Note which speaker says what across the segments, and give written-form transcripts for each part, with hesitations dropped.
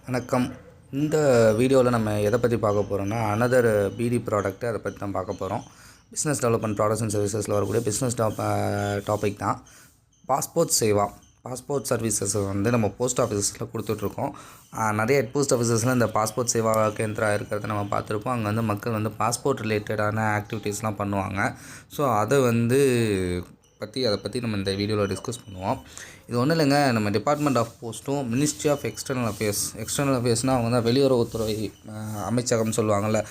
Speaker 1: வணக்கம். இந்த வீடியோவில் நம்ம எதை பற்றி பார்க்க போகிறோம்னா அனதர் பிடி ப்ராடக்ட் அதை பற்றி தான் பார்க்க போகிறோம். பிஸ்னஸ் டெவலப்மெண்ட் ப்ராடக்ட்ஸ் அண்ட் சர்வீசஸில் வரக்கூடிய பிஸ்னஸ் டாபிக் தான் பாஸ்போர்ட் சேவா. பாஸ்போர்ட் சர்வீசஸ் வந்து நம்ம போஸ்ட் ஆஃபீஸஸில் கொடுத்துட்ருக்கோம். நிறைய ஹெட் போஸ்ட் ஆஃபீஸஸில் இந்த பாஸ்போர்ட் சேவா கேந்திரா இருக்கிறத நம்ம பார்த்துருப்போம். அங்கே வந்து மக்கள் வந்து பாஸ்போர்ட் ரிலேட்டடான ஆக்டிவிட்டீஸ்லாம் பண்ணுவாங்க. ஸோ அதை பற்றி நம்ம இந்த வீடியோவில் டிஸ்கஸ் பண்ணுவோம். இது ஒன்றும் இல்லைங்க, நம்ம டிபார்ட்மெண்ட் ஆஃப் போஸ்ட்டும் மினிஸ்ட்ரி ஆஃப் எக்ஸ்டர்னல் அஃபேர்ஸ்னால் அவங்க தான் வெளியுறவுத்துறை அமைச்சகம் சொல்லுவாங்கள்ல.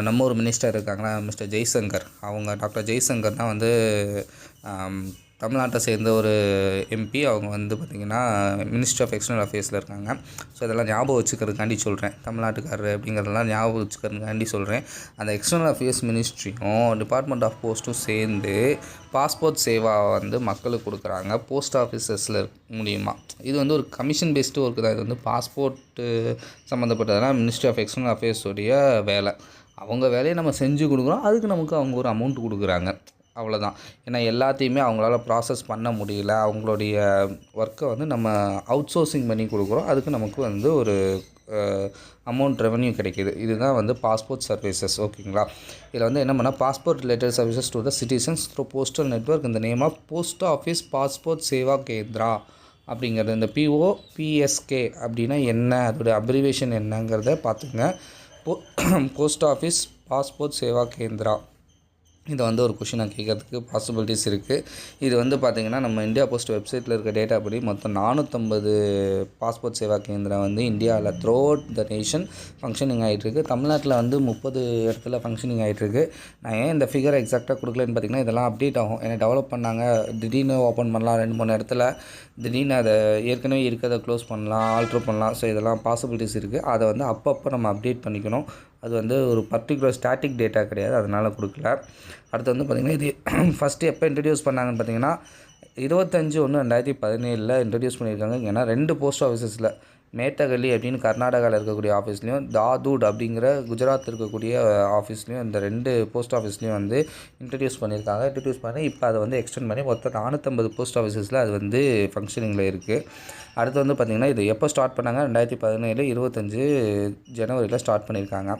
Speaker 1: நம்ம ஒரு மினிஸ்டர் இருக்காங்களா, மிஸ்டர் ஜெய்சங்கர். அவங்க டாக்டர் ஜெய்சங்கர் தான் வந்து தமிழ்நாட்டை சேர்ந்த ஒரு எம்பி. அவங்க வந்து பார்த்திங்கன்னா மினிஸ்ட்ரி ஆஃப் எக்ஸ்டர்னல் அஃபேர்ஸில் இருக்காங்க. ஸோ இதெல்லாம் ஞாபகம் வச்சுக்கிறதுக்காண்டி சொல்கிறேன், தமிழ்நாட்டுக்காரர் அப்படிங்கிறதெல்லாம் ஞாபகம் வச்சுக்கிறதுக்காண்டி சொல்கிறேன். அந்த எக்ஸ்டர்னல் அஃபேர்ஸ் மினிஸ்ட்ரியும் டிபார்ட்மெண்ட் ஆஃப் போஸ்ட்டும் சேர்ந்து பாஸ்போர்ட் சேவா வந்து மக்களுக்கு கொடுக்குறாங்க போஸ்ட் ஆஃபீஸஸில் மூலியமா. இது வந்து ஒரு கமிஷன் பேஸ்டு ஒர்க்கு தான். இது வந்து பாஸ்போர்ட்டு சம்மந்தப்பட்டதுனா மினிஸ்ட்ரி ஆஃப் எக்ஸ்டர்னல் அஃபேர்ஸோடைய வேலை. அவங்க வேலையை நம்ம செஞ்சு கொடுக்குறோம், அதுக்கு நமக்கு அவங்க ஒரு அமௌண்ட் கொடுக்குறாங்க, அவ்வளோதான். ஏன்னா எல்லாத்தையுமே அவங்களால ப்ராசஸ் பண்ண முடியல, அவங்களுடைய ஒர்க்கை வந்து நம்ம அவுட் சோர்சிங் பண்ணி கொடுக்குறோம், அதுக்கு நமக்கு வந்து ஒரு அமௌண்ட் ரெவன்யூ கிடைக்கிது. இதுதான் வந்து பாஸ்போர்ட் சர்வீசஸ், ஓகேங்களா. இதில் வந்து என்ன பண்ணால் passport related services to the citizens through postal network இந்த name of post office passport Seva Kendra அப்படிங்கிறது. இந்த பிஓபிஎஸ்கே அப்படின்னா என்ன, அதோடைய அப்ரிவேஷன் என்னங்கிறத பார்த்துங்க. Post office passport Seva Kendra. இதை வந்து ஒரு கொஷினாக கேட்கறதுக்கு பாசிபிலிட்டிஸ் இருக்குது. இது வந்து பார்த்திங்கன்னா நம்ம இந்தியா போஸ்ட் வெப்சைட்டில் இருக்க டேட்டா படி மொத்தம் 450 பாஸ்போர்ட் சேவா கேந்திரம் வந்து இந்தியாவில் through out the nation functioning ஆகிட்டுருக்கு. தமிழ்நாட்டில் வந்து 30 இடத்துல ஃபங்க்ஷனிங் ஆகிட்டுருக்கு. நான் ஏன் இந்த ஃபிகரை எக்ஸாக்டாக கொடுக்கலன்னு பார்த்திங்கன்னா இதெல்லாம் அப்டேட் ஆகும். ஏன்னா டெவலப் பண்ணாங்க, திடீர்னு ஓப்பன் பண்ணலாம், 2-3 இடத்துல திடீர்னு அதை ஏற்கனவே இருக்கிறத க்ளோஸ் பண்ணலாம், ஆல்ட்ரு பண்ணலாம். ஸோ இதெல்லாம் பாசிபிலிட்டிஸ் இருக்குது. அதை வந்து அப்பப்போ நம்ம அப்டேட் பண்ணிக்கணும். அது வந்து ஒரு பர்டிகுலர் ஸ்டாட்டிக் டேட்டா கிடையாது, அதனால் கொடுக்கல. அடுத்து வந்து பார்த்திங்கன்னா இது ஃபஸ்ட்டு எப்போ இன்ட்ரடியூஸ் பண்ணாங்கன்னு பார்த்திங்கன்னா 25/1/2017 இன்ட்ரடியூஸ் பண்ணியிருக்காங்க. ஏன்னா 2 போஸ்ட் ஆஃபீஸஸில் மேட்டகல்லி அப்படின்னு கர்நாடகாவில் இருக்கக்கூடிய ஆஃபீஸ்லேயும் தாதூட் அப்படிங்கிற குஜராத் இருக்கக்கூடிய ஆஃபீஸ்லேயும் இந்த 2 போஸ்ட் ஆஃபீஸ்லேயும் வந்து இன்ட்ரடியூஸ் பண்ணியிருக்காங்க. இன்ட்ரடியூஸ் பண்ணி இப்போ அதை வந்து எக்ஸ்டெண்ட் பண்ணி மொத்தம் 450 போஸ்ட் ஆஃபீஸஸில் அது வந்து ஃபங்க்ஷனிங்கில் இருக்குது. அடுத்து வந்து பார்த்திங்கன்னா இது எப்போ ஸ்டார்ட் பண்ணாங்க, 2017 25 ஜனவரியில் ஸ்டார்ட் பண்ணியிருக்காங்க.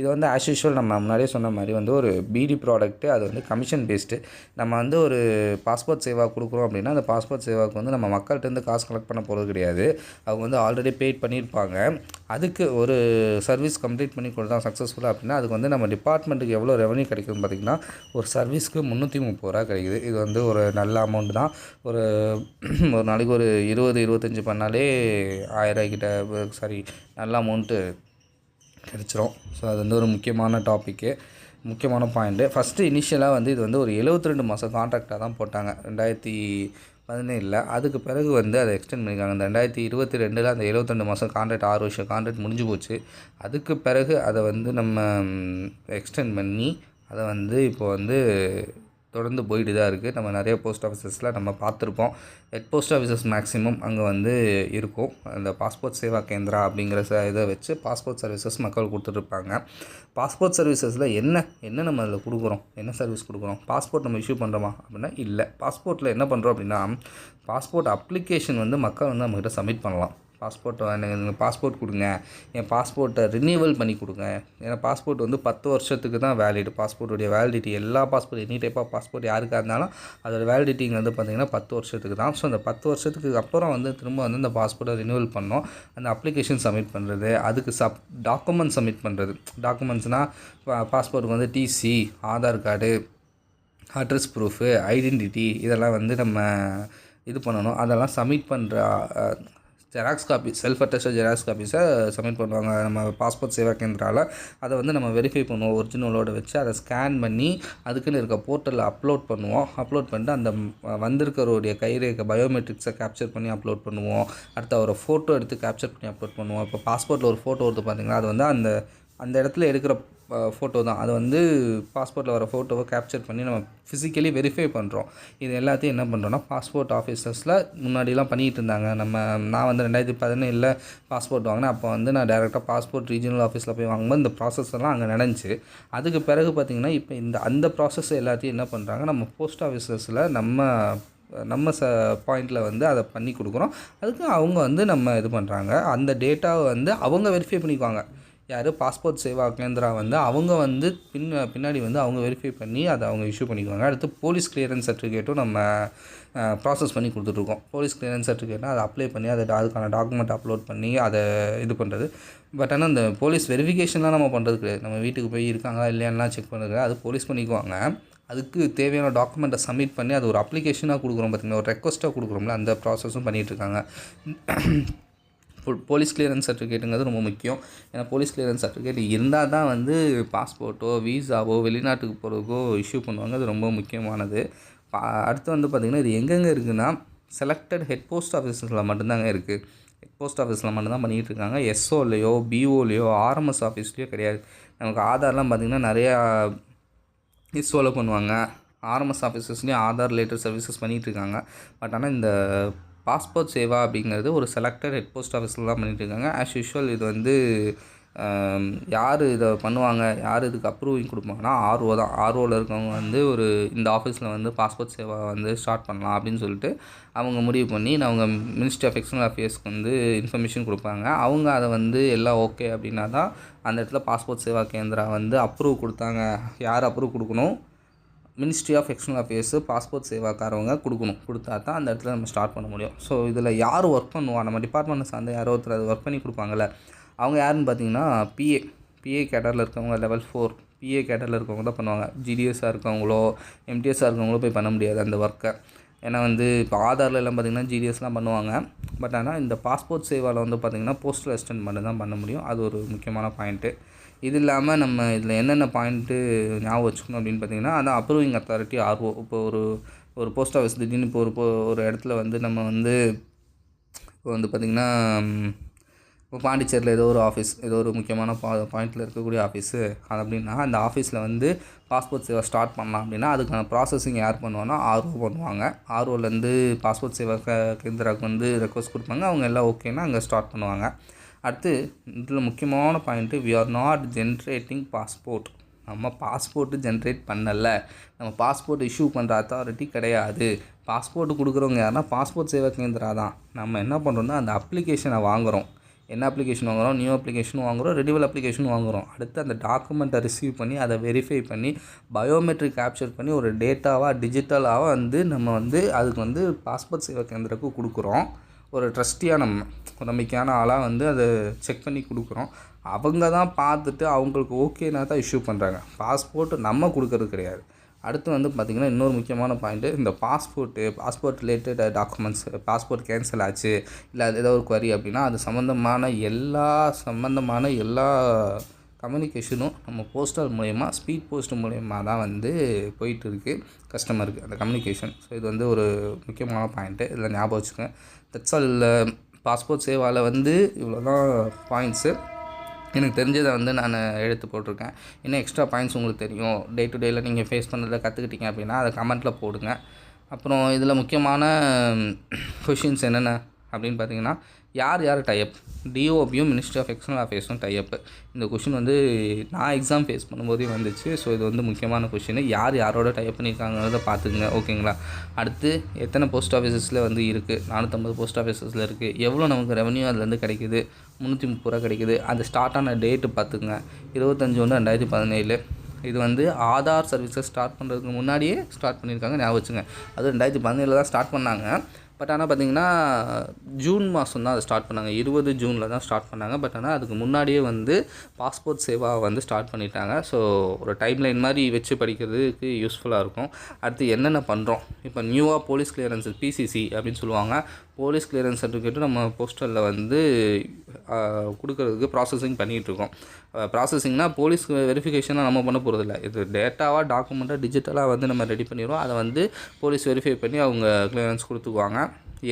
Speaker 1: இது வந்து ஆஸ் யூஷுவல் நம்ம முன்னாடியே சொன்ன மாதிரி வந்து ஒரு பிடி ப்ராடக்ட்டு. அது வந்து கமிஷன் பேஸ்டு. நம்ம வந்து ஒரு பாஸ்போர்ட் சேவா கொடுக்குறோம் அப்படின்னா அந்த பாஸ்போர்ட் சேவாவுக்கு வந்து நம்ம மக்கள்கிட்டருந்து காசு கலெக்ட் பண்ண போகிறது கிடையாது. அவங்க வந்து ஆல்ரெடி பெய்ட் பண்ணியிருப்பாங்க. அதுக்கு ஒரு சர்வீஸ் கம்ப்ளீட் பண்ணி கொடுத்தா சக்ஸஸ்ஃபுல்லாக அப்படின்னா அதுக்கு வந்து நம்ம டிபார்ட்மெண்ட்டுக்கு எவ்வளோ ரெவன்யூ கிடைக்குதுன்னு பார்த்திங்கன்னா ஒரு சர்வீஸ்க்கு 330 ரூபா கிடைக்குது. இது வந்து ஒரு நல்ல அமௌண்ட் தான். ஒரு நாளைக்கு ஒரு 20-25 பண்ணாலே 1000 கிட்ட நல்ல அமௌண்ட்டு கிடச்சிரும். ஸோ அது வந்து ஒரு முக்கியமான டாப்பிக்கு, முக்கியமான பாயிண்ட்டு. ஃபஸ்ட்டு இனிஷியலாக வந்து இது வந்து ஒரு 72 மாதம் கான்ட்ராக்டாக தான் போட்டாங்க 2017. அதுக்கு பிறகு வந்து அதை எக்ஸ்டெண்ட் பண்ணியிருக்காங்க. இந்த 2022 அந்த 72 மாதம் கான்ட்ராக்ட் 6 வருஷம் கான்ட்ராக்ட் முடிஞ்சு போச்சு. அதுக்கு பிறகு அதை வந்து நம்ம எக்ஸ்டெண்ட் பண்ணி அதை வந்து இப்போ வந்து தொடர்ந்து போயிட்டு தான் இருக்குது. நம்ம நிறைய போஸ்ட் ஆஃபீஸஸில் நம்ம பார்த்துருப்போம். ஹெட் போஸ்ட் ஆஃபீஸஸ் மேக்ஸிமம் அங்கே வந்து இருக்கும். அந்த பாஸ்போர்ட் சேவா கேந்திரா அப்படிங்கிற இதை வச்சு பாஸ்போர்ட் சர்வீசஸ் மக்கள் கொடுத்துட்ருப்பாங்க. பாஸ்போர்ட் சர்வீசஸில் என்ன நம்ம அதில் கொடுக்குறோம், என்ன சர்வீஸ் கொடுக்குறோம்? பாஸ்போர்ட் நம்ம இஷ்யூ பண்ணுறோமா அப்படின்னா இல்லை. பாஸ்போர்ட்டில் என்ன பண்ணுறோம் அப்படின்னா பாஸ்போர்ட் அப்ளிகேஷன் வந்து மக்கள் வந்து நம்மக்கிட்ட சப்மிட் பண்ணலாம். எனக்கு பாஸ்போர்ட் கொடுங்க, என் பாஸ்போர்ட்டை ரினியூவல் பண்ணி கொடுங்க. ஏன்னா பாஸ்போர்ட் வந்து 10 வருஷத்துக்கு தான் வேலிடு. பாஸ்போர்ட்டுடைய வேலிடிட்டி எல்லா passport any type of passport யாருக்காக இருந்தாலும் அதோட வேலிடிட்டிங்க வந்து பார்த்திங்கன்னா 10 வருஷத்துக்கு தான். ஸோ அந்த 10 வருஷத்துக்கு அப்புறம் வந்து திரும்ப வந்து இந்த பாஸ்போர்ட்டை ரினியூவல் பண்ணோம். அந்த அப்ளிகேஷன் சப்மிட் பண்ணுறது, அதுக்கு டாக்குமெண்ட் சப்மிட் பண்ணுறது. டாக்குமெண்ட்ஸ்னால் பாஸ்போர்ட்டுக்கு வந்து TC, Aadhaar card, address proof, identity இதெல்லாம் வந்து நம்ம இது பண்ணணும். அதெல்லாம் சப்மிட் பண்ணுற xerox copy, self attested xerox காப்பீஸை சப்மிட் பண்ணுவாங்க நம்ம பாஸ்போர்ட் சேவா கேந்திராவில். அதை வந்து நம்ம வெரிஃபை பண்ணுவோம் ஒரிஜினலோடு வச்சு. அதை ஸ்கேன் பண்ணி அதுக்குன்னு இருக்க போர்ட்டலில் அப்லோட் பண்ணுவோம். அப்லோட் பண்ணிட்டு அந்த வந்திருக்கிறவருடைய கைரேகை பயோமெட்ரிக்ஸை கேப்சர் பண்ணி அப்லோட் பண்ணுவோம். அடுத்து அவரை ஃபோட்டோ எடுத்து கேப்சர் பண்ணி அப்லோட் பண்ணுவோம். இப்போ பாஸ்போர்ட்டில் ஒரு ஃபோட்டோ எடுத்து பார்த்திங்கன்னா அது வந்து அந்த இடத்துல எடுக்கிற ஃபோட்டோ தான். அது வந்து பாஸ்போர்ட்டில் வர ஃபோட்டோவை கேப்சர் பண்ணி நம்ம ஃபிசிக்கலி வெரிஃபை பண்ணுறோம். இது எல்லாத்தையும் என்ன பண்ணுறோன்னா பாஸ்போர்ட் ஆஃபீஸர்ஸில் முன்னாடிலாம் பண்ணிகிட்டு இருந்தாங்க. நான் வந்து 2017 பாஸ்போர்ட் வாங்கினேன். அப்போ வந்து நான் டேரெக்டாக பாஸ்போர்ட் ரீஜனல் ஆஃபீஸில் போய் வாங்கும்போது இந்த ப்ராசஸ் எல்லாம் அங்கே நடந்துச்சு. அதுக்கு பிறகு பார்த்திங்கன்னா இப்போ அந்த ப்ராசஸ் எல்லாத்தையும் என்ன பண்ணுறாங்க, நம்ம போஸ்ட் ஆஃபீஸர்ஸில் நம்ம நம்ம பாயிண்டில் வந்து அதை பண்ணி கொடுக்குறோம். அதுக்கு அவங்க வந்து நம்ம இது பண்ணுறாங்க. அந்த டேட்டாவை வந்து அவங்க வெரிஃபை பண்ணிக்குவாங்க. யார் பாஸ்போர்ட் சேவா கேந்திரா வந்து அவங்க வந்து பின்னாடி வந்து அவங்க வெரிஃபை பண்ணி அதை அவங்க இஷ்யூ பண்ணிக்குவாங்க. அடுத்து போலீஸ் கிளியரன்ஸ் சர்டிஃபிகேட்டும் நம்ம ப்ராசஸ் பண்ணி கொடுத்துட்ருக்கோம். போலீஸ் கிளியரன்ஸ் சர்டிஃபிகேட்னால் அதை அப்ளை பண்ணி அதுக்கான டாக்குமெண்ட் அப்லோட் பண்ணி அதை இது பண்ணுறது. பட் ஆனால் இந்த போலீஸ் வெரிஃபிகேஷன்லாம் நம்ம பண்ணுறது கிடையாது. நம்ம வீட்டுக்கு போய் இருக்காங்களா இல்லையான்லாம் செக் பண்ணுறது அது போலீஸ் பண்ணிக்குவாங்க. அதுக்கு தேவையான டாக்குமெண்ட்டை சப்மிட் பண்ணி அது ஒரு அப்ளிகேஷனாக கொடுக்குறோம் பார்த்திங்கன்னா, ஒரு ரெக்வஸ்ட்டாக கொடுக்குறோம்ல, அந்த ப்ராசஸும் பண்ணிகிட்ருக்காங்க. போலீஸ் கிளியரன்ஸ் சர்டிஃபிகேட்டுங்கிறது ரொம்ப முக்கியம். ஏன்னா போலீஸ் கிளியரன்ஸ் சர்டிஃபிகேட் இருந்தால் தான் வந்து பாஸ்போர்ட்டோ வீசாவோ வெளிநாட்டுக்கு போகிறதுக்கோ இஷ்யூ பண்ணுவாங்க. அது ரொம்ப முக்கியமானது. அடுத்து வந்து பார்த்திங்கன்னா இது எங்கெங்கே இருக்குதுன்னா செலக்டட் ஹெட் போஸ்ட் ஆஃபீஸஸில் மட்டும்தாங்க இருக்குது. ஹெட் போஸ்ட் ஆஃபீஸில் மட்டும்தான் பண்ணிகிட்டு இருக்காங்க. எஸ்ஓலையோ பிஓலையோ ஆர்எம்எஸ் ஆஃபீஸ்லையோ கிடையாது. நமக்கு ஆதார்லாம் பார்த்திங்கன்னா நிறையா எஸ்ஓவில் பண்ணுவாங்க. ஆர்எம்எஸ் ஆஃபீஸஸ்லேயும் ஆதார் ரிலேட்டட் சர்வீசஸ் பண்ணிகிட்ருக்காங்க. பட் ஆனால் இந்த பாஸ்போர்ட் சேவா அப்படிங்கிறது ஒரு செலக்டட் ஹெட் போஸ்ட் ஆஃபீஸில் தான் பண்ணிகிட்ருக்காங்க. ஆஸ் யூஷுவல் இது வந்து யார் இதை பண்ணுவாங்க, யார் இதுக்கு அப்ரூவிங் கொடுப்பாங்கன்னா ஆர்ஓ தான். ஆர்ஓவில் இருக்கவங்க வந்து இந்த ஆஃபீஸில் வந்து பாஸ்போர்ட் சேவா வந்து ஸ்டார்ட் பண்ணலாம் அப்படின்னு சொல்லிட்டு அவங்க முடிவு பண்ணி அவங்க மினிஸ்ட்ரி ஆஃப் எக்ஸ்டர்னல் அஃபேர்ஸ்க்கு வந்து இன்ஃபர்மேஷன் கொடுப்பாங்க. அவங்க அதை வந்து எல்லாம் ஓகே அப்படின்னா தான் அந்த இடத்துல பாஸ்போர்ட் சேவா கேந்திரா வந்து அப்ரூவ் கொடுத்தாங்க. யார் அப்ரூவ் கொடுக்கணும்? Ministry of external affairs passport சேவாக்காரவங்க கொடுத்தா தான் அந்த இடத்துல நம்ம ஸ்டார்ட் பண்ண முடியும். ஸோ இதில் யார் ஒர்க் பண்ணுவா? நம்ம டிபார்ட்மெண்ட்டை சார்ந்த யாரோ ஒருத்தர் அது ஒர்க் பண்ணி கொடுப்பாங்கள்ல, அவங்க யாருன்னு பார்த்தீங்கன்னா பிஏ கேட்டரில் இருக்கவங்க, லெவல் 4 பிஏ கேட்டரில் இருக்கவங்க தான் பண்ணுவாங்க. ஜிடிஎஸ்ஸாக இருக்கவங்களோ எம்டிஎஸ்ஸாக இருக்கவங்களோ போய் பண்ண முடியாது அந்த ஒர்க்கை. ஏன்னா வந்து இப்போ ஆதாரில் எல்லாம் பார்த்திங்கன்னா ஜிடிஎஸ்லாம் பண்ணுவாங்க. பட் ஆனால் இந்த பாஸ்போர்ட் சேவாவில் வந்து பார்த்திங்கன்னா போஸ்டல் அசிஸ்டன்ட் மட்டும் தான் பண்ண முடியும். அது ஒரு முக்கியமான பாயிண்ட்டு. இது இல்லாமல் நம்ம இதில் என்னென்ன பாயிண்ட்டு ஞாபகம் வச்சுக்கணும் அப்படின்னு பார்த்திங்கன்னா, அதான் அப்ரூவிங் அத்தாரிட்டி ஆர்ஓ. இப்போ ஒரு போஸ்ட் ஆஃபீஸ் திடீர்னு இப்போ ஒரு இடத்துல வந்து நம்ம வந்து இப்போ வந்து பார்த்திங்கன்னா இப்போ பாண்டிச்சேரியில் ஏதோ ஒரு ஆஃபீஸ், ஏதோ ஒரு முக்கியமான பாயிண்ட்டில் இருக்கக்கூடிய ஆஃபீஸு அது அப்படின்னா அந்த ஆஃபீஸில் வந்து பாஸ்போர்ட் சேவா ஸ்டார்ட் பண்ணலாம் அப்படின்னா அதுக்கான ப்ராசஸிங் யார் பண்ணுவாங்கன்னா ஆர்ஓ பண்ணுவாங்க. ஆர்ஓலேருந்து பாஸ்போர்ட் சேவா கேந்திராவுக்கு வந்து ரெக்வஸ்ட் கொடுப்பாங்க. அவங்க எல்லாம் ஓகேன்னா அங்கே ஸ்டார்ட் பண்ணுவாங்க. அடுத்து இதில் முக்கியமான point, we are not generating passport. நம்ம பாஸ்போர்ட்டு ஜென்ரேட் பண்ணலை. நம்ம பாஸ்போர்ட் இஷ்யூ பண்ணுற அத்தாரிட்டி கிடையாது. பாஸ்போர்ட்டு கொடுக்குறவங்க யாருன்னா பாஸ்போர்ட் சேவா கேந்திரா தான். நம்ம என்ன பண்ணுறோம்னா அந்த அப்ளிகேஷனை வாங்குகிறோம். என்ன அப்ளிகேஷன் வாங்குகிறோம்? நியூ அப்ளிகேஷனும் வாங்குகிறோம், ரெனிவல் அப்ளிகேஷனும் வாங்குகிறோம். அடுத்து அந்த டாக்குமெண்ட்டை ரிசீவ் பண்ணி அதை வெரிஃபை பண்ணி பயோமெட்ரிக் கேப்சர் பண்ணி ஒரு டேட்டாவாக டிஜிட்டலாக வந்து நம்ம வந்து அதுக்கு வந்து பாஸ்போர்ட் சேவா கேந்திராவுக்கு கொடுக்குறோம். ஒரு ட்ரஸ்டியாக நம்ம நம்பிக்கையான ஆளாக வந்து அதை செக் பண்ணி கொடுக்குறோம். அவங்க தான் பார்த்துட்டு அவங்களுக்கு ஓகேனா தான் இஷ்யூ பண்ணுறாங்க. பாஸ்போர்ட் நம்ம கொடுக்கறது கிடையாது. அடுத்து வந்து பார்த்திங்கன்னா இன்னொரு முக்கியமான பாயிண்ட்டு, இந்த passport related documents, passport cancel ஆச்சு இல்லை அது ஏதோ ஒரு குவரி அப்படின்னா அது சம்மந்தமான எல்லா கம்யூனிகேஷனும் நம்ம போஸ்டல் மூலயமா, ஸ்பீட் போஸ்ட் மூலயமா தான் வந்து போயிட்டு இருக்குது கஸ்டமருக்கு அந்த கம்யூனிகேஷன். ஸோ இது வந்து ஒரு முக்கியமான பாயிண்ட்டு, இதில் ஞாபகம் வச்சுக்கோங்க. That's all. பாஸ்போர்ட் சேவாவில் வந்து இவ்வளோ தான் பாயிண்ட்ஸு. எனக்கு தெரிஞ்சதை வந்து நான் எடுத்து போட்டிருக்கேன். இன்னும் எக்ஸ்ட்ரா பாயிண்ட்ஸ் உங்களுக்கு தெரியும், டே டு டேயில் நீங்கள் ஃபேஸ் பண்ணுறதை கற்றுக்கிட்டீங்க அப்படின்னா அதை கமெண்ட்டில் போடுங்க. அப்புறம் இதில் முக்கியமான கொஷின்ஸ் என்னென்ன அப்படின்னு பார்த்தீங்கன்னா, யார் டைப்? டிஓபியும் மினிஸ்ட்ரி ஆஃப் எக்ஸ்டர்னல் அஃபேர்ஸும் டைப்பு. இந்த கொஷின் வந்து நான் எக்ஸாம் ஃபேஸ் பண்ணும்போதே வந்துச்சு. ஸோ இது வந்து முக்கியமான கொஷின். யாரோட டைப் பண்ணியிருக்காங்கிறத பார்த்துக்குங்க, ஓகேங்களா? அடுத்து எத்தனை போஸ்ட் ஆஃபீஸஸில் வந்து இருக்குது? 450 போஸ்ட் ஆஃபீஸஸில் இருக்குது. எவ்வளோ நமக்கு ரெவன்யூ அதுலேருந்து கிடைக்குது? 330 ரூபா கிடைக்குது. அது ஸ்டார்ட் ஆன டேட்டு பார்த்துக்குங்க, 25/1/2017. இது வந்து ஆதார் சர்வீஸை ஸ்டார்ட் பண்ணுறதுக்கு முன்னாடியே ஸ்டார்ட் பண்ணியிருக்காங்க, ஞாபகம் வச்சுங்க. அது 2017 தான் ஸ்டார்ட் பண்ணாங்க. பட் ஆனால் பார்த்திங்கன்னா ஜூன் மாதம் தான் அதை ஸ்டார்ட் பண்ணாங்க. 20 ஜூனில் தான் ஸ்டார்ட் பண்ணாங்க. பட் ஆனால் அதுக்கு முன்னாடியே வந்து பாஸ்போர்ட் சேவா வந்து ஸ்டார்ட் பண்ணிட்டாங்க. ஸோ ஒரு டைம்லைன் மாதிரி வச்சு படிக்கிறதுக்கு யூஸ்ஃபுல்லாக இருக்கும். அடுத்து என்னென்ன பண்ணுறோம்? இப்போ நியூவாக போலீஸ் கிளியரன்ஸ் பிசிசி அப்படின்னு சொல்லுவாங்க. போலீஸ் கிளியரன்ஸ் சர்டிஃபிகேட்டு நம்ம போஸ்டலில் வந்து கொடுக்கறதுக்கு ப்ராசஸிங் பண்ணிகிட்ருக்கோம். ப்ராசஸிங்னால் போலீஸ் வெரிஃபிகேஷனாக நம்ம பண்ண போகிறதில்ல. இது டேட்டாவாக டாக்குமெண்ட்டாக டிஜிட்டலாக வந்து நம்ம ரெடி பண்ணிடுவோம். அதை வந்து போலீஸ் வெரிஃபை பண்ணி அவங்க கிளியரன்ஸ் கொடுத்துக்குவாங்க.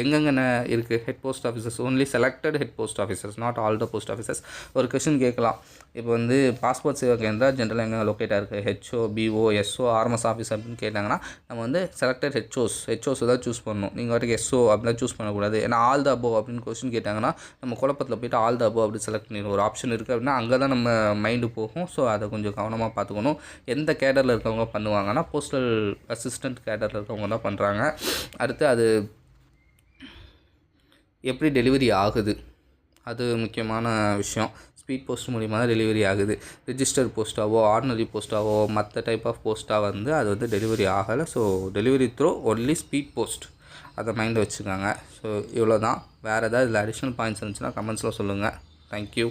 Speaker 1: எங்கெங்கே இருக்குது head post officers, only selected head post officers, not all the post officers. ஒரு கொஷின் கேட்கலாம், இப்போ வந்து பாஸ்போர்ட் சேவா கேந்திரா ஜென்ரலாக எங்கே லொக்கேட்டாக இருக்குது, HO, PO, SO, RMS office அப்படின்னு கேட்டாங்கன்னா நம்ம வந்து செலக்டட் ஹெச்ஓஸ் தான் சூஸ் பண்ணணும். நீங்கள் வாட்டுக்கு எஸ்ஓ அப்படிலாம் சூஸ் பண்ணக்கூடாது. ஏன்னா ஆல் த அபோவ் அப்படின்னு கொஸ்டின் கேட்டாங்கன்னா நம்ம குழப்பத்தில் போய்ட்டு ஆல் த அபோவ் அப்படி செலக்ட் பண்ணிடுவோம். ஒரு ஆப்ஷன் இருக்குது அப்படின்னா அங்கே தான் நம்ம மைண்டு போகும். ஸோ அதை கொஞ்சம் கவனமாக பார்த்துக்கணும். எந்த கேடரில் இருக்கவங்க பண்ணுவாங்கன்னா போஸ்டல் அசிஸ்டன்ட் கேடரில் இருக்கவங்க தான் பண்ணுறாங்க. அடுத்து அது எப்படி டெலிவரி ஆகுது, அது முக்கியமான விஷயம். ஸ்பீட் போஸ்ட் மூலிமா தான் டெலிவரி ஆகுது. ரிஜிஸ்டர் போஸ்ட்டாவோ ஆர்டினரி போஸ்ட்டாவோ மற்ற டைப் ஆஃப் போஸ்ட்டாக வந்து அது வந்து டெலிவரி ஆகலை. So delivery through only speed post, அதை மைண்டில் வச்சுக்கோங்க. ஸோ இவ்வளோ தான். வேறு ஏதாவது இதில் அடிஷ்னல் பாயிண்ட்ஸ் இருந்துச்சுன்னா கமெண்ட்ஸில் சொல்லுங்கள். தேங்க்யூ.